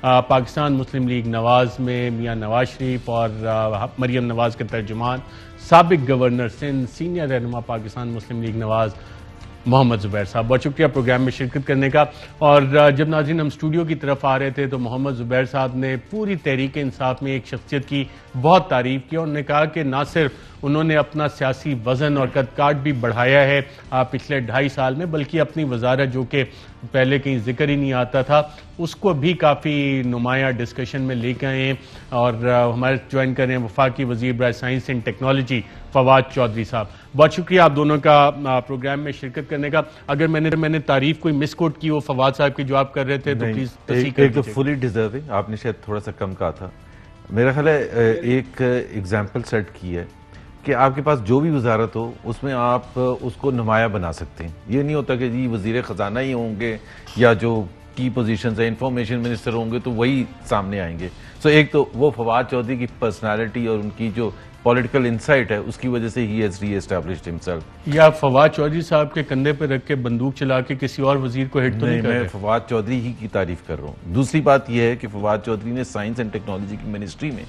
पाकिस्तान मुस्लिम league नवाज़ में मियाँ नवाज शरीफ और मरियम नवाज़ के तर्जुमान साबिक गवर्नर सिंध सीनियर रहनुमा पाकिस्तान मुस्लिम लीग नवाज़ मोहम्मद ज़ुबैर साहब, बहुत शुक्रिया प्रोग्राम में शिरकत करने का। और जब नाज़रीन हम स्टूडियो की तरफ आ रहे थे तो मोहम्मद ज़ुबैर साहब ने पूरी तहरीक इंसाफ में एक शख्सियत की बहुत तारीफ़ की। उन्होंने कहा कि ना सिर्फ उन्होंने अपना सियासी वज़न और कद-काठ भी बढ़ाया है पिछले 2.5 साल में, बल्कि अपनी वजारत जो कि पहले कहीं जिक्र ही नहीं आता था उसको भी काफ़ी नुमाया डिस्कशन में लेकर आए हैं। और हमारे ज्वाइन कर रहे हैं वफाकी वज़ीर बराए science and technology Fawad Chaudhry साहब। बहुत शुक्रिया आप दोनों का प्रोग्राम में शिरकत करने का। अगर मैंने तारीफ कोई मिस कोट की हो फवाद साहब की जो आप कर रहे थे तो प्लीज एक तो फुली डिजर्विंग, आपने शायद थोड़ा सा कम कहा था। मेरा ख्याल है एक एग्जाम्पल सेट की है कि आपके पास जो भी वजारत हो उसमें आप उसको नुमाया बना सकते हैं। ये नहीं होता कि जी वजीर ख़जाना ही होंगे या जो की पोजीशन है इंफॉर्मेशन मिनिस्टर होंगे तो वही सामने आएंगे। सो एक तो वो फवाद चौधरी की पर्सनालिटी और उनकी जो पॉलिटिकल इंसाइट है उसकी वजह से ही हैज रीएस्टैब्लिश्ड हिमसेल्फ। या फवाद चौधरी साहब के कंधे पे रख के बंदूक चला के किसी और वजीर को हिट तो नहीं कर रहे? मैं फवाद चौधरी ही की तारीफ कर रहा हूँ। दूसरी बात यह है कि फवाद चौधरी ने साइंस एंड टेक्नोलॉजी की मिनिस्ट्री में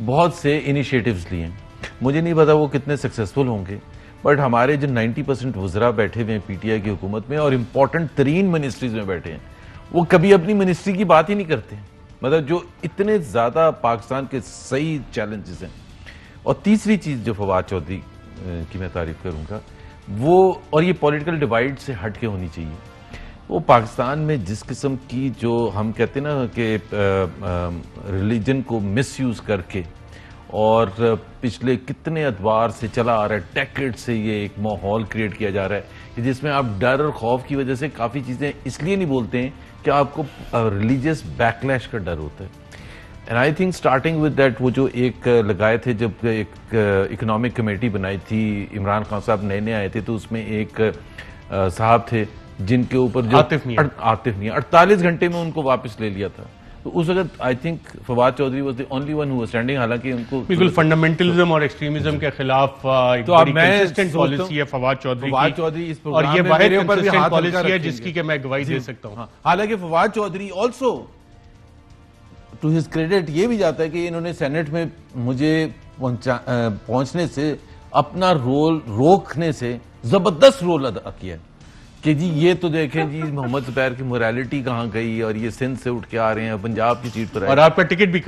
बहुत से इनिशिएटिव्स लिए हैं। मुझे नहीं पता वो कितने सक्सेसफुल होंगे, बट हमारे जो 90% वज़रा बैठे हुए हैं पीटीआई की हुकूमत में और इम्पोर्टेंट तरीन मिनिस्ट्रीज में बैठे हैं, वो कभी अपनी मिनिस्ट्री की बात ही नहीं करते। मतलब जो इतने ज़्यादा पाकिस्तान के सही चैलेंजेस हैं। और तीसरी चीज़ जो फवाद चौधरी की मैं तारीफ करूँगा वो, और ये पॉलिटिकल डिवाइड से हट के होनी चाहिए, वो पाकिस्तान में जिस किस्म की जो हम कहते हैं ना कि रिलीजन को मिसयूज़ करके और पिछले कितने अदवार से चला आ रहा है, डेकेड से ये एक माहौल क्रिएट किया जा रहा है कि जिसमें आप डर और खौफ की वजह से काफ़ी चीज़ें इसलिए नहीं बोलते हैं कि आपको रिलीजियस बैकलैश का डर होता है। And I think starting with that, वो जो एक लगाए थे जब एक इकोनॉमिक कमेटी बनाई थी, इमरान खान साहब नए नए आए थे तो उसमें एक साहब थे जिनके ऊपर जो आतिफ नहीं 48 घंटे में उनको वापस ले लिया था। तो उस वक्त I think Fawad Chaudhry was the only one who was standing. हालांकि उनको बिल्कुल फंडामेंटलिज्म और एक्सट्रीमिज्म के खिलाफ तो अब कंसिस्टेंट पॉलिसी है फवाद चौधरी इस प्रोग्राम और ये वाहिद कंसिस्टेंट पॉलिसी है जिसकी कि मैं गवाही दे सकता हूं। हालांकि Fawad Chaudhry also to his credit ये भी जाता है कि इन्होंने सेनेट में मुझे पहुंचने से, अपना रोल रोकने से जबरदस्त रोल अदा किया कि जी ये तो देखें जी मोहम्मद ज़ुबैर की मोरालिटी कहाँ गई और ये सिंध से उठ के आ रहे हैं, पंजाब की सीट पर आए और आपका टिकट भी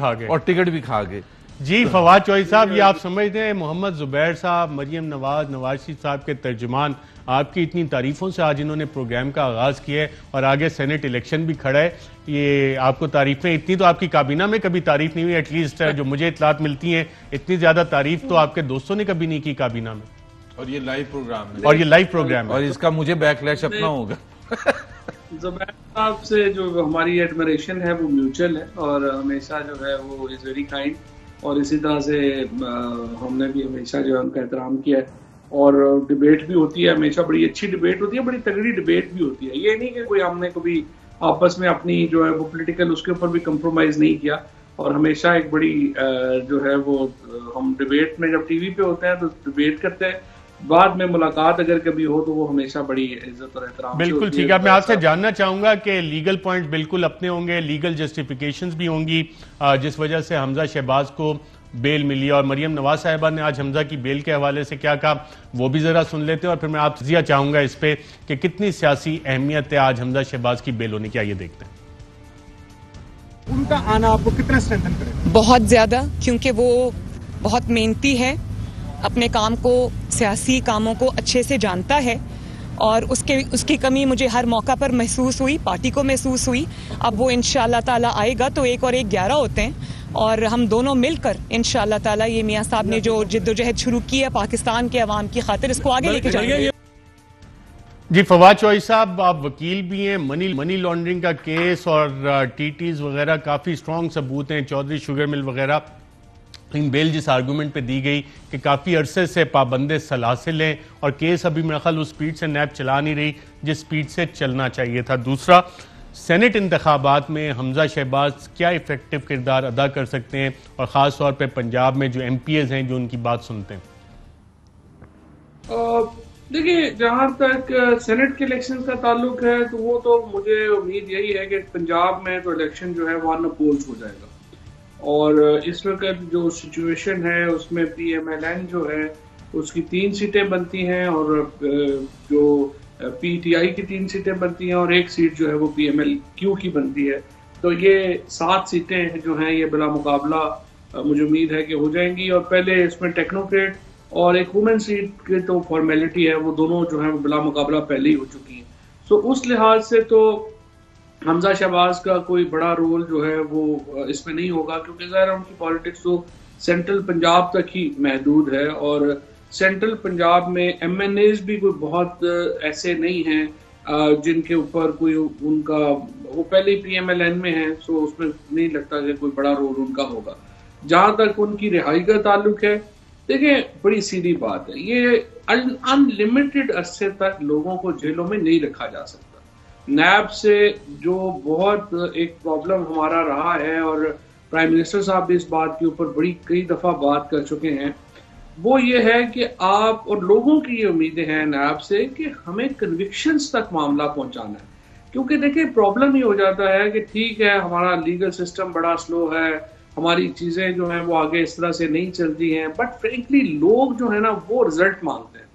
खा गए जी। फवाद चौधरी साहब, ये आप समझते हैं मोहम्मद ज़ुबैर साहब, मरियम नवाज शरीफ साहब के तर्जुमान आपकी इतनी तारीफों से आज इन्होंने प्रोग्राम का आगाज किया है और आगे सेनेट इलेक्शन भी खड़ा है, ये आपको तारीफें इतनी तो आपकी काबीना में कभी तारीफ नहीं हुई, एटलीस्ट जो मुझे इतलात मिलती है इतनी ज्यादा तारीफ तो आपके दोस्तों ने कभी नहीं की काबीना में। और ये लाइव प्रोग्राम है और इसका मुझे बैकलैश अपना होगा। ज़ुबैर साहब से जो हमारी एडमरेशन है वो म्यूचुअल है और हमेशा जो है वो इज वेरी काइंड, और इसी तरह से हमने भी हमेशा जो है उनका एहतराम किया है। और डिबेट भी होती है, हमेशा बड़ी अच्छी डिबेट होती है, बड़ी तगड़ी डिबेट भी होती है। ये नहीं कि कोई हमने कभी आपस में अपनी जो है वो पॉलिटिकल उसके ऊपर भी कंप्रोमाइज नहीं किया, और हमेशा एक बड़ी जो है वो हम डिबेट में जब टीवी पे होते हैं तो डिबेट करते हैं, बाद में मुलाकात अगर कभी हो तो वो हमेशा बड़ी इज्जत और एहतराम। बिल्कुल ठीक है। मैं आपसे जानना चाहूंगा कि लीगल पॉइंट बिल्कुल अपने होंगे, लीगल जस्टिफिकेशंस भी होंगी जिस वजह से हमजा शहबाज को बेल मिली, और मरियम नवाज साहिबा ने आज हमजा की बेल के हवाले से क्या कहा वो भी जरा सुन लेते हैं और फिर मैं आपसे जिया चाहूंगा इस पे कि कितनी सियासी अहमियत है आज हमजा शहबाज की बेल होने की। आइए देखते हैं। उनका आना आपको कितना स्ट्रेंथन करेगा? बहुत ज्यादा, क्योंकि वो बहुत मेहनती है, अपने काम को, सियासी कामों को अच्छे से जानता है, और उसकी कमी मुझे हर मौका पर महसूस हुई, पार्टी को महसूस हुई। अब वो इंशाअल्लाह ताला आएगा तो 1 और 1 11 होते हैं, और हम दोनों मिलकर इंशाअल्लाह ताला ये मियां साहब ने जो जिद्दोजहद शुरू की है पाकिस्तान के अवाम की खातिर, इसको आगे लेके जाएंगे। जी फवाद चौधरी साहब, आप वकील भी हैं, मनी लॉन्ड्रिंग का केस और टीटीज वगैरह काफ़ी स्ट्रॉन्ग सबूत हैं, चौधरी शुगर मिल वगैरह। इन बेल जिस आर्गूमेंट पे दी गई कि काफ़ी अरसे से पाबंदे सलासिल हैं और केस अभी मेरा ख्याल उस स्पीड से नैब चला नहीं रही जिस स्पीड से चलना चाहिए था। दूसरा, सेनेट इंतखाबात में हमजा शहबाज क्या इफेक्टिव किरदार अदा कर सकते हैं, और ख़ास तौर पे पंजाब में जो MPs हैं जो उनकी बात सुनते हैं? देखिए, जहां तक सेनेट के इलेक्शन का ताल्लुक है तो वो तो मुझे उम्मीद यही है कि पंजाब में तो इलेक्शन जो है वो अनअपोज्ड हो जाएगा। और इस वक्त जो सिचुएशन है उसमें PMLN जो है उसकी 3 सीटें बनती हैं और जो PTI की 3 सीटें बनती हैं और 1 सीट जो है वो PMLQ की बनती है। तो ये 7 सीटें जो हैं ये बिला मुकाबला मुझे उम्मीद है कि हो जाएंगी। और पहले इसमें टेक्नोक्रेट और एक वुमेन सीट की तो फॉर्मेलिटी है, वो दोनों जो है वो बिला मुकाबला पहले ही हो चुकी हैं। सो उस लिहाज से तो हमजा शहबाज का कोई बड़ा रोल जो है वो इसमें नहीं होगा, क्योंकि ज़ाहिर उनकी पॉलिटिक्स तो सेंट्रल पंजाब तक ही महदूद है। और सेंट्रल पंजाब में MNAs भी कोई बहुत ऐसे नहीं हैं जिनके ऊपर कोई उनका, वो पहले ही PMLN में है, सो उसमें नहीं लगता कि कोई बड़ा रोल उनका होगा। जहां तक उनकी रिहाई का ताल्लुक है, देखिए बड़ी सीधी बात है, ये अनलिमिटेड अरसे तक लोगों को जेलों में नहीं रखा जा सकता। नैब से जो बहुत एक प्रॉब्लम हमारा रहा है और प्राइम मिनिस्टर साहब भी इस बात के ऊपर बड़ी कई दफा बात कर चुके हैं, वो ये है कि आप और लोगों की ये उम्मीदें हैं नैब से कि हमें कन्विक्शंस तक मामला पहुंचाना है। क्योंकि देखिए प्रॉब्लम ये हो जाता है कि ठीक है हमारा लीगल सिस्टम बड़ा स्लो है, हमारी चीजें जो हैं वो आगे इस तरह से नहीं चलती हैं, बट फ्रेंकली लोग जो है ना वो रिजल्ट मांगते हैं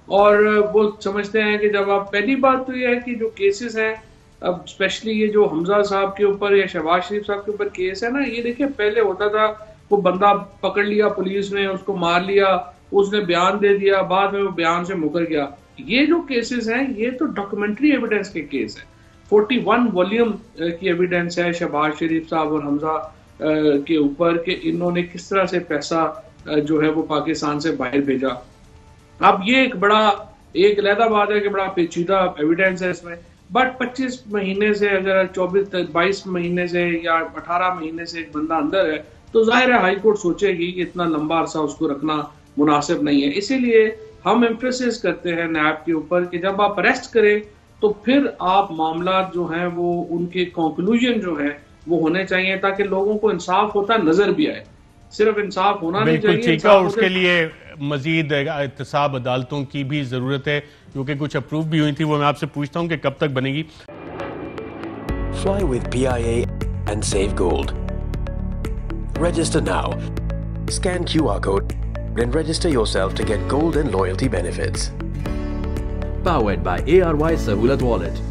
और वो समझते हैं कि जब आप, पहली बात तो ये है कि जो केसेस हैं, अब स्पेशली ये जो हमजा साहब के ऊपर या शहबाज शरीफ साहब के ऊपर केस है ना, ये देखिए पहले होता था वो बंदा पकड़ लिया पुलिस ने, उसको मार लिया, उसने बयान दे दिया, बाद में वो बयान से मुकर गया। ये जो केसेस हैं ये तो डॉक्यूमेंट्री एविडेंस के केस है, 41 वॉल्यूम की एविडेंस है शहबाज शरीफ साहब और हमजा के ऊपर कि इन्होंने किस तरह से पैसा जो है वो पाकिस्तान से बाहर भेजा। अब ये एक अलहदा बात है कि बड़ा पेचीदा एविडेंस है इसमें, बट 25 महीने से अगर 22 महीने से या 18 महीने से एक बंदा अंदर है तो जाहिर है हाई कोर्ट सोचेगी कि इतना लंबा अरसा उसको रखना मुनासिब नहीं है। इसीलिए हम एम्फेसिस करते हैं नैब के ऊपर कि जब आप अरेस्ट करें तो फिर आप मामला जो है वो उनके कंक्लूजन जो है वो होने चाहिए ताकि लोगों को इंसाफ होता नजर भी आए। सिर्फ इंसाफ होना नहीं चाहिए, ठीक है। उसके लिए मजीद एहतसाब अदालतों की भी जरूरत है, क्योंकि कुछ अप्रूव भी हुई थी, वो मैं आपसे पूछता हूं कि कब तक बनेगी। Fly with PIA and save gold. Register now. Scan QR code and register yourself to get gold and loyalty benefits. Powered by ARY Sahulat Wallet.